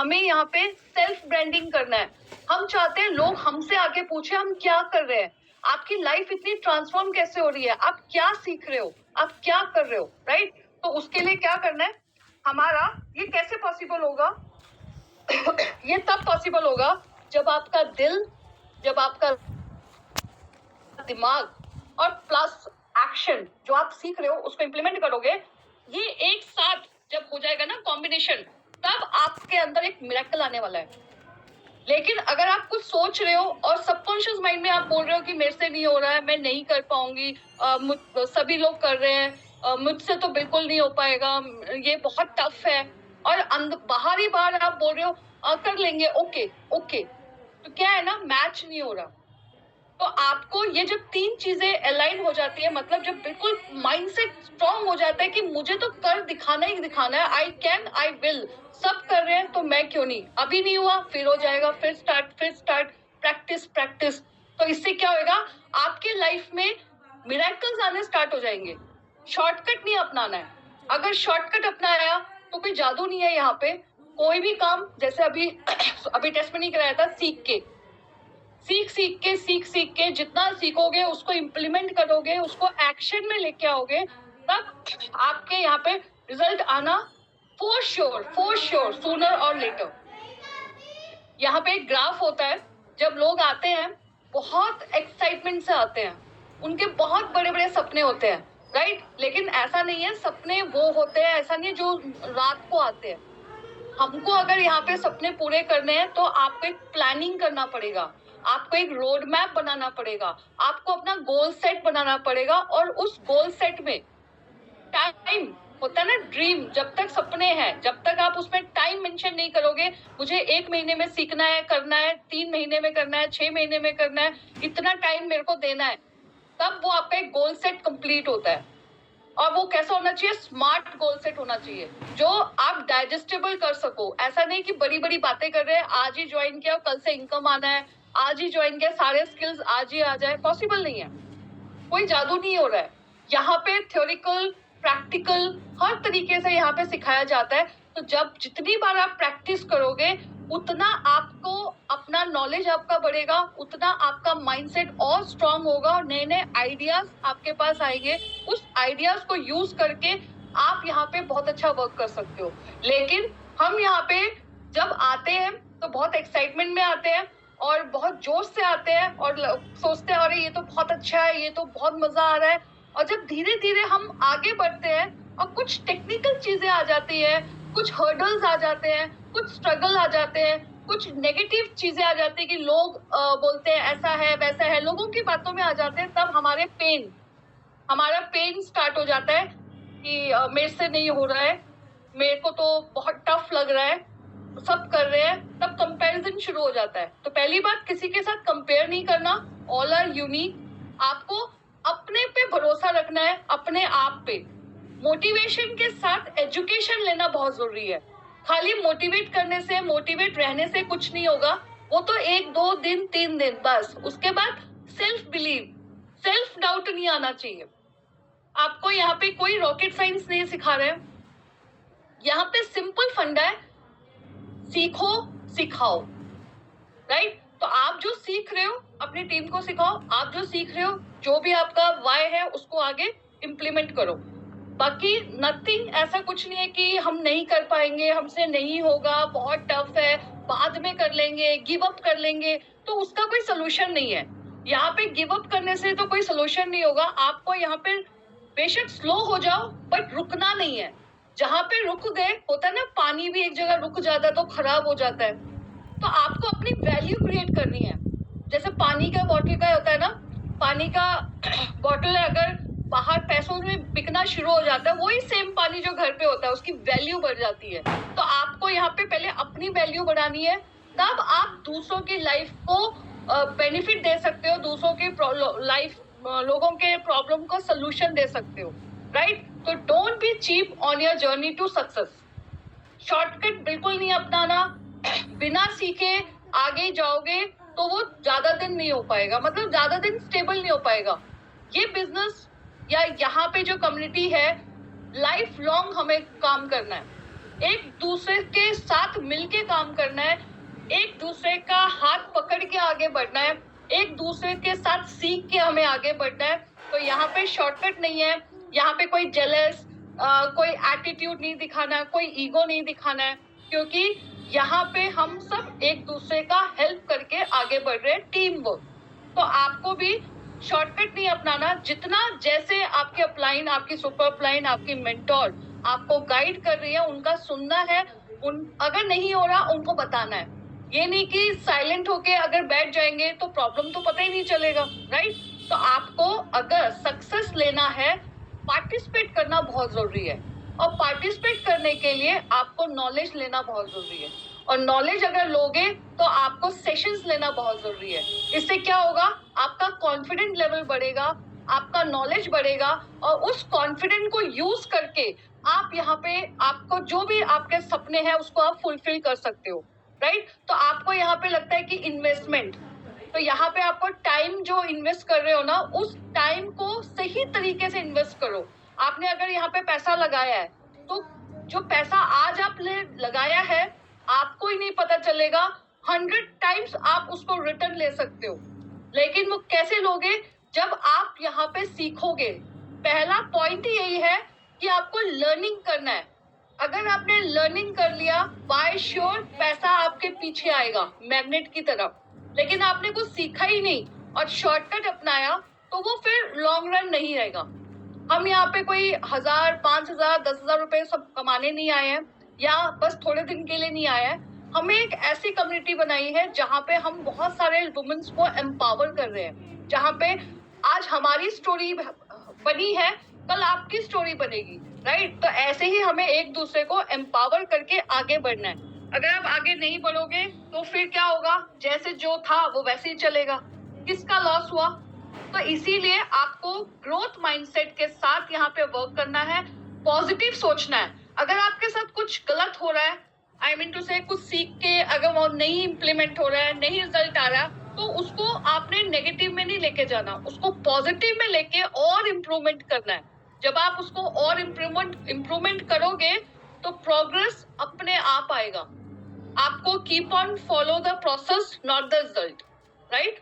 हमें यहाँ पे सेल्फ ब्रांडिंग करना है। हम चाहते हैं लोग हमसे आके पूछे हम क्या कर रहे हैं, आपकी लाइफ इतनी ट्रांसफॉर्म कैसे हो रही है, आप क्या सीख रहे हो, आप क्या कर रहे हो, राइट? तो उसके लिए क्या करना है हमारा, ये कैसे पॉसिबल होगा? ये तब पॉसिबल होगा जब आपका दिल, जब आपका दिमाग और प्लस एक्शन जो आप सीख रहे हो उसको इम्प्लीमेंट करोगे, ये एक साथ जब हो जाएगा ना कॉम्बिनेशन, तब आपके अंदर एक मिरेकल आने वाला है। लेकिन अगर आप कुछ सोच रहे हो और सबकॉन्शियस माइंड में आप बोल रहे हो कि मेरे से नहीं हो रहा है, मैं नहीं कर पाऊंगी, सभी लोग कर रहे हैं, मुझसे तो बिल्कुल नहीं हो पाएगा, ये बहुत टफ है, और बाहर ही बाहर आप बोल रहे हो कर लेंगे, ओके ओके, तो क्या है ना, मैच नहीं हो रहा। तो आपको ये जब तीन चीजें अलाइन हो जाती है, मतलब जब बिल्कुल माइंडसेट स्ट्रांग हो जाता है कि मुझे तो कर दिखाना ही दिखाना है, आई कैन, आई विल, सब कर रहे हैं तो मैं क्यों नहीं, अभी नहीं हुआ फिर हो जाएगा, फिर स्टार्ट, प्रैक्टिस प्रैक्टिस। तो इससे क्या होगा, आपके लाइफ में मिरेकल्स आने स्टार्ट हो जाएंगे। शॉर्टकट नहीं अपनाना है। अगर शॉर्टकट अपनाया तो कोई जादू नहीं है यहाँ पे। कोई भी काम, जैसे अभी अभी टेस्ट में नहीं कराया था, सीख के जितना सीखोगे उसको इम्प्लीमेंट करोगे, उसको एक्शन में लेके आओगे, तब आपके यहाँ पे रिजल्ट आना फॉर श्योर सूनर और लेटर। यहाँ पे एक ग्राफ होता है, जब लोग आते हैं बहुत एक्साइटमेंट से आते हैं, उनके बहुत बड़े बड़े सपने होते हैं, राइट? लेकिन ऐसा नहीं है, सपने वो होते हैं, ऐसा नहीं है जो रात को आते हैं। हमको अगर यहाँ पे सपने पूरे करने हैं तो आपको एक प्लानिंग करना पड़ेगा, आपको एक रोड मैप बनाना पड़ेगा, आपको अपना गोल सेट बनाना पड़ेगा, और उस गोल सेट में टाइम होता है ना, ड्रीम, जब तक सपने हैं, जब तक आप उसमें टाइम मेंशन नहीं करोगे, मुझे 1 महीने में सीखना है, करना है, 3 महीने में करना है, 6 महीने में करना है, इतना टाइम मेरे को देना है, तब वो आपका एक गोल सेट कंप्लीट होता है। और वो कैसा होना चाहिए, स्मार्ट गोल सेट होना चाहिए, जो आप डाइजेस्टेबल कर सको। ऐसा नहीं कि बड़ी बड़ी बातें कर रहे हैं, आज ही ज्वाइन किया कल से इनकम आना है, आज ही ज्वाइन किया सारे स्किल्स आज ही आ जाए, पॉसिबल नहीं है। कोई जादू नहीं हो रहा है यहाँ पे, थ्योरिकल प्रैक्टिकल हर तरीके से यहाँ पे सिखाया जाता है। तो जब जितनी बार आप प्रैक्टिस करोगे उतना आपको अपना नॉलेज आपका बढ़ेगा, उतना आपका माइंडसेट और स्ट्रांग होगा, और नए नए आइडियाज आपके पास आएंगे। उस आइडियाज को यूज करके आप यहाँ पे बहुत अच्छा वर्क कर सकते हो। लेकिन हम यहाँ पे जब आते हैं तो बहुत एक्साइटमेंट में आते हैं और बहुत जोश से आते हैं और सोचते हैं अरे ये तो बहुत अच्छा है, ये तो बहुत मजा आ रहा है। और जब धीरे धीरे हम आगे बढ़ते हैं और कुछ टेक्निकल चीजें आ जाती है, कुछ हर्डल्स आ जाते हैं, कुछ स्ट्रगल आ जाते हैं, कुछ नेगेटिव चीजें आ जाती है कि लोग बोलते हैं ऐसा है वैसा है, लोगों की बातों में आ जाते हैं, तब हमारा पेन स्टार्ट हो जाता है कि मेरे से नहीं हो रहा है, मेरे को तो बहुत टफ लग रहा है, सब कर रहे हैं, तब कंपैरिजन शुरू हो जाता है। तो पहली बात, किसी के साथ कंपेयर नहीं करना, ऑल आर यूनिक। आपको अपने पे भरोसा रखना है, अपने आप पे। मोटिवेशन के साथ एजुकेशन लेना बहुत जरूरी है। खाली मोटिवेट करने से, मोटिवेट रहने से कुछ नहीं होगा, वो तो 1-2 दिन 3 दिन बस। उसके बाद सेल्फ बिलीव, सेल्फ डाउट नहीं आना चाहिए। आपको यहाँ पे कोई रॉकेट साइंस नहीं सिखा रहे हैं, यहाँ पे सिंपल फंडा है, सीखो सिखाओ, राइट? तो आप जो सीख रहे हो अपनी टीम को सिखाओ, आप जो सीख रहे हो, जो भी आपका वाई है उसको आगे इम्प्लीमेंट करो। बाकी नथिंग, ऐसा कुछ नहीं है कि हम नहीं कर पाएंगे, हमसे नहीं होगा, बहुत टफ है, बाद में कर लेंगे, गिव अप कर लेंगे, तो उसका कोई सोल्यूशन नहीं है। यहाँ पे गिव अप करने से तो कोई सोल्यूशन नहीं होगा। आपको यहाँ पे बेशक स्लो हो जाओ बट रुकना नहीं है। जहां पे रुक गए, होता है ना, पानी भी एक जगह रुक जाता है तो खराब हो जाता है। तो आपको अपनी वैल्यू क्रिएट करनी है। जैसे पानी का बॉटल का होता है ना, पानी का बॉटल अगर बाहर पैसों में बिकना शुरू हो जाता है, वही सेम पानी जो घर पे होता है उसकी वैल्यू बढ़ जाती है। तो आपको यहाँ पे पहले अपनी वैल्यू बढ़ानी है, तब आप दूसरों की लाइफ को बेनिफिट दे सकते हो, दूसरों के लाइफ, लोगों के प्रॉब्लम को सोल्यूशन दे सकते हो, राइट? तो don't be cheap on your journey to success. Shortcut बिल्कुल नहीं अपनाना। बिना सीखे आगे जाओगे तो वो ज्यादा दिन नहीं हो पाएगा, मतलब ज्यादा दिन स्टेबल नहीं हो पाएगा। ये बिजनेस या यहाँ पे जो कम्युनिटी है, लाइफ लॉन्ग हमें काम करना है। एक दूसरे के साथ मिलके काम करना है, एक दूसरे का हाथ पकड़ के आगे बढ़ना है, एक दूसरे के साथ सीख के हमें आगे बढ़ना है। तो यहाँ पे शॉर्टकट नहीं है, यहाँ पे कोई जेलस कोई एटीट्यूड नहीं दिखाना है, कोई ईगो नहीं दिखाना है, क्योंकि यहाँ पे हम सब एक दूसरे का हेल्प करके आगे बढ़ रहे हैं, टीम वर्क। तो आपको भी शॉर्टकट नहीं अपनाना, जितना जैसे आपके अपलाइन, आपकी सुपर अपलाइन, आपकी मेंटोर आपको गाइड कर रही है उनका सुनना है, अगर नहीं हो रहा उनको बताना है। ये नहीं कि साइलेंट होके अगर बैठ जाएंगे तो प्रॉब्लम तो पता ही नहीं चलेगा, राइट? तो आपको अगर सक्सेस लेना है, पार्टिसिपेट करना बहुत जरूरी है, और पार्टिसिपेट करने के लिए आपको नॉलेज लेना बहुत जरूरी है, और नॉलेज अगर लोगे तो आपको सेशंस लेना बहुत जरूरी है। इससे क्या होगा, आपका कॉन्फिडेंट लेवल बढ़ेगा, आपका नॉलेज बढ़ेगा, और उस कॉन्फिडेंट को यूज करके आप यहाँ पे आपको जो भी आपके सपने हैं उसको आप फुलफिल कर सकते हो, राइट? तो आपको यहाँ पे लगता है कि इन्वेस्टमेंट, तो यहाँ पे आपको टाइम जो इन्वेस्ट कर रहे हो ना, उस टाइम को सही तरीके से इन्वेस्ट करो। आपने अगर यहाँ पे पैसा लगाया है तो जो पैसा आज आपने लगाया है आपको ही नहीं पता चलेगा, 100 टाइम्स आप उसको रिटर्न ले सकते हो। लेकिन वो कैसे लोगे, जब आप यहाँ पे सीखोगे। पहला पॉइंट ही यही है कि आपको लर्निंग करना है। अगर आपने लर्निंग कर लिया, बाय श्योर पैसा आपके पीछे आएगा मैग्नेट की तरह। लेकिन आपने कुछ सीखा ही नहीं और शॉर्टकट अपनाया तो वो फिर लॉन्ग रन नहीं रहेगा। हम यहाँ पे कोई 1000, 5000, 10,000 रुपए सब कमाने नहीं आए हैं, या बस थोड़े दिन के लिए नहीं आए हैं। हमें एक ऐसी कम्युनिटी बनाई है जहाँ पे हम बहुत सारे वुमेन्स को एम्पावर कर रहे हैं, जहाँ पे आज हमारी स्टोरी बनी है, कल आपकी स्टोरी बनेगी, राइट? तो ऐसे ही हमें एक दूसरे को एम्पावर करके आगे बढ़ना है। अगर आप आगे नहीं बढ़ोगे तो फिर क्या होगा, जैसे जो था वो वैसे ही चलेगा, किसका लॉस हुआ? तो इसीलिए आपको ग्रोथ माइंडसेट के साथ यहाँ पे वर्क करना है, पॉजिटिव सोचना है। अगर आपके साथ कुछ गलत हो रहा है, आई मीन टू से कुछ सीख के अगर वो नहीं इम्प्लीमेंट हो रहा है, नहीं रिजल्ट आ रहा, तो उसको आपने नेगेटिव में नहीं लेके जाना, उसको पॉजिटिव में लेके और इम्प्रूवमेंट करना है। जब आप उसको और इम्प्रूवमेंट करोगे तो प्रोग्रेस अपने आप आएगा। आपको keep on follow the process, not the result, right?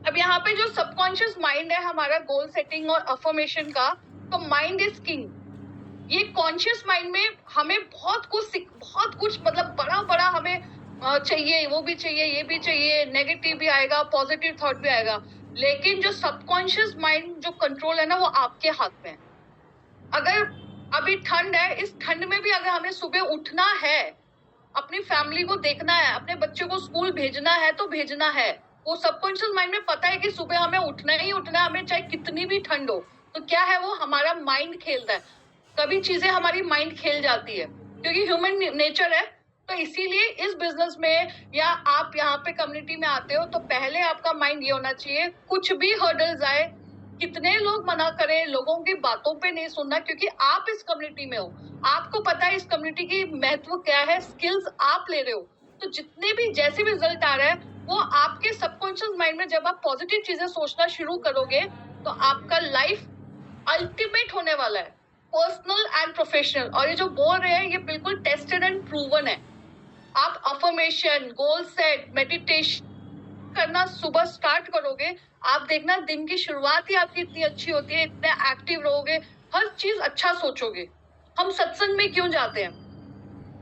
अब यहाँ पे जो सबकॉन्शियस माइंड है हमारा गोल सेटिंग और अफर्मेशन का, तो माइंड इज किंग। ये कॉन्शियस माइंड में हमें बहुत कुछ मतलब बड़ा बड़ा हमें चाहिए, वो भी चाहिए, ये भी चाहिए, नेगेटिव भी आएगा, पॉजिटिव थॉट भी आएगा। लेकिन जो सबकॉन्शियस माइंड जो कंट्रोल है ना, वो आपके हाथ में है। अगर अभी ठंड है, इस ठंड में भी अगर हमें सुबह उठना है, अपनी फैमिली को देखना है, अपने बच्चों को स्कूल भेजना है तो भेजना है, वो सबकॉन्शियस माइंड में पता है कि सुबह हमें उठना ही उठना है, हमें चाहे कितनी भी ठंड हो। तो क्या है, वो हमारा माइंड खेलता है। कभी चीजें हमारी माइंड खेल जाती है क्योंकि ह्यूमन नेचर है। तो इसीलिए इस बिजनेस में या आप यहाँ पे कम्युनिटी में आते हो तो पहले आपका माइंड ये होना चाहिए, कुछ भी हर्डल्स आए, कितने लोग मना करें, लोगों की बातों पे नहीं सुनना, क्योंकि आप इस कम्युनिटी में हो, आपको पता है इस कम्युनिटी की महत्व क्या है, स्किल्स आप ले रहे हो। तो जितने भी जैसे भी रिजल्ट आ रहा है वो आपके सबकॉन्शियस माइंड में, जब आप पॉजिटिव चीजें सोचना शुरू करोगे तो आपका लाइफ अल्टीमेट होने वाला है, पर्सनल एंड प्रोफेशनल। और ये जो बोल रहे हैं ये बिल्कुल टेस्टेड एंड प्रूवन है। आप अफर्मेशन, गोल सेट, मेडिटेशन करना सुबह स्टार्ट करोगे, आप देखना दिन की शुरुआत ही आपकी इतनी अच्छी होती है, इतने एक्टिव रहोगे, हर चीज अच्छा सोचोगे। हम सत्संग में क्यों जाते हैं?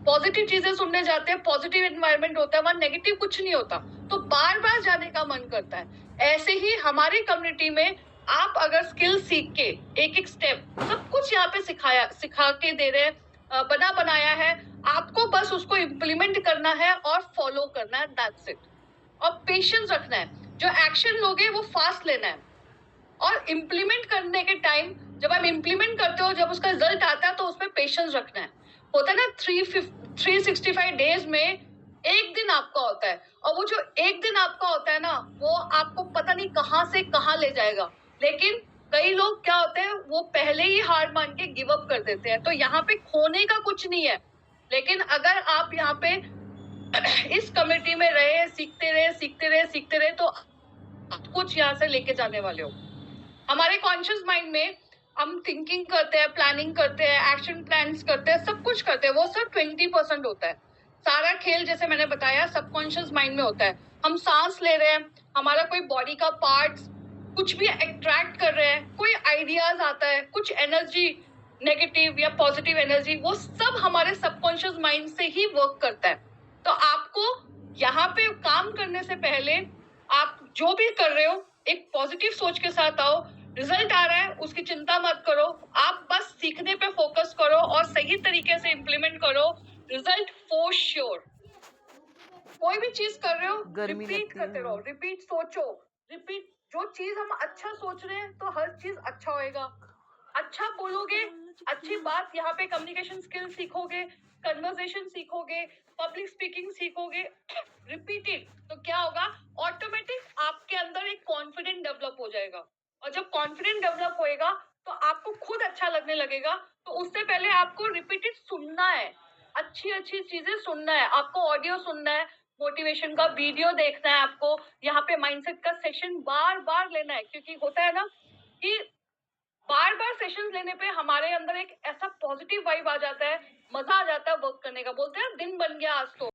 पॉजिटिव चीजें सुनने जाते हैं, पॉजिटिव एनवायरनमेंट होता है, वहां नेगेटिव कुछ नहीं होता, तो बार बार जाने का मन करता है। ऐसे ही हमारी कम्युनिटी में आप अगर स्किल सीख के एक एक स्टेप सब कुछ यहाँ पे सिखा के दे रहे हैं, बना बनाया है, आपको बस उसको इम्प्लीमेंट करना है और फॉलो करना है, दैट्स इट। और पेशेंस रखना है, जो एक्शन लोगे वो फास्ट लेना है, और इम्प्लीमेंट करने के टाइम जब आप इम्प्लीमेंट करते हो, जब उसका रिजल्ट आता है तो उसमें पेशेंस रखना है। होता है ना 365 डेज में एक दिन आपका होता है, और वो जो एक दिन आपका होता है ना, वो आपको पता नहीं कहाँ से कहाँ ले जाएगा। लेकिन कई लोग क्या होते हैं, वो पहले ही हार मान के गिव अप कर देते हैं। तो यहाँ पे खोने का कुछ नहीं है। लेकिन अगर आप यहाँ पे इस कम्युनिटी में रहे, सीखते रहे तो कुछ यहाँ से लेके जाने वाले हो। हमारे कॉन्शियस माइंड में हम थिंकिंग करते हैं, प्लानिंग करते हैं, एक्शन प्लान्स करते हैं, सब कुछ करते हैं, वो सिर्फ 20% होता है। सारा खेल जैसे मैंने बताया सबकॉन्शियस माइंड में होता है। हम सांस ले रहे हैं, हमारा कोई बॉडी का पार्ट्स कुछ भी अट्रैक्ट कर रहे हैं, कोई आइडियाज आता है, कुछ एनर्जी नेगेटिव या पॉजिटिव एनर्जी, वो सब हमारे सबकॉन्शियस माइंड से ही वर्क करता है। तो आपको यहाँ पे काम करने से पहले आप जो भी कर रहे हो एक पॉजिटिव सोच के साथ आओ। रिजल्ट आ रहा है उसकी चिंता मत करो, आप बस सीखने पे फोकस करो और सही तरीके से इम्प्लीमेंट करो। Result for sure. कोई भी चीज कर रहे हो गर्मी रिपीट लगती है, करते रहो, रिपीट सोचो, रिपीट। जो चीज हम अच्छा सोच रहे हैं तो हर चीज अच्छा होएगा। अच्छा बोलोगे, अच्छी बात, यहाँ पे कम्युनिकेशन स्किल सीखोगे, कन्वर्सेशन सीखोगे, पब्लिक स्पीकिंग सीखोगे, रिपीटेड, तो क्या होगा, ऑटोमेटिक आपके अंदर एक कॉन्फिडेंट डेवलप हो जाएगा। और जब कॉन्फिडेंट डेवलप होएगा तो आपको खुद अच्छा लगने लगेगा। तो उससे पहले आपको रिपीटेड सुनना है, अच्छी अच्छी चीजें सुनना है, आपको ऑडियो सुनना है, मोटिवेशन का वीडियो देखना है, आपको यहाँ पे माइंडसेट का सेशन बार बार लेना है। क्योंकि होता है ना कि बार बार सेशंस लेने पे हमारे अंदर एक ऐसा पॉजिटिव वाइब आ जाता है, मजा आ जाता है वर्क करने का। बोलते हैं दिन बन गया आज तो।